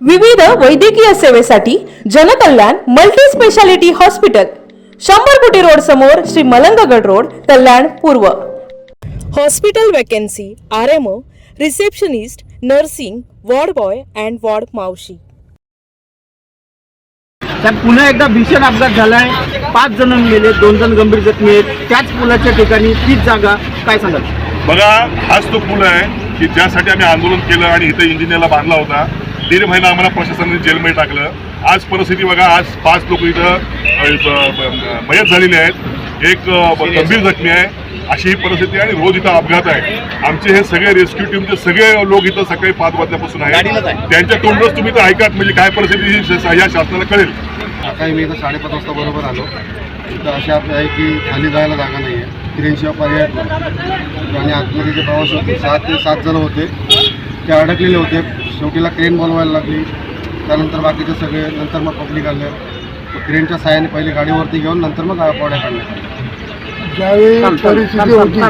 विविध वैद्यकीय सेवेसाठी जनकल्याण मल्टी स्पेशालिटी हॉस्पिटल 100 कोटी रोड समोर श्री मलंगगड रोड कल्याण पूर्व। Hospital vacancy RMO, receptionist, nursing, ward boy and ward मावशी। पुन्हा एकदा भीषण अपघात झालाय, 5 जण मेले, 2 जण गंभीर जखमी आहेत। त्याच पुलाच्या ठिकाणी तीच जागा, काय सांगाल? बघा, हाच तो पूल आहे की ज्यासाठी आम्ही आंदोलन केलं आणि इथं इंजिनियरला बांधला होता। 1.5 महिना आम्हाला प्रशासनाने जेलमध्ये टाकलं। आज परिस्थिती बघा, आज 5 लोक इथं मयत झालेले आहेत, एक गंभीर जखमी आहे, अशी ही परिस्थिती आहे। आणि रोज इथं अपघात आहे। आमचे हे सगळे रेस्क्यू टीमचे सगळे लोक इथं सकाळी 5 वाजल्यापासून आहेत। त्यांच्या तोंडच तुम्ही तर ऐकात, म्हणजे काय परिस्थिती या शासनाला कळेल। सकाळी मी इथं 5:30 वाजता बरोबर आलो। इथं अशी आहे की खाली जायला जागा नाही आहे, क्रेनशिवाय पर्याय नाही। आणि आतमध्ये जे प्रवास होते 6 ते 7 जण होते, ते अडकलेले होते। शेवटीला क्रेन बोलवायला लागली, त्यानंतर बाकीचे सगळे, नंतर मग पब्लिक आले। क्रेनच्या साहाय्याने पहिले गाडीवरती घेऊन नंतर मग पोड्या काढल्या। ज्यावेळी परिस्थिती होती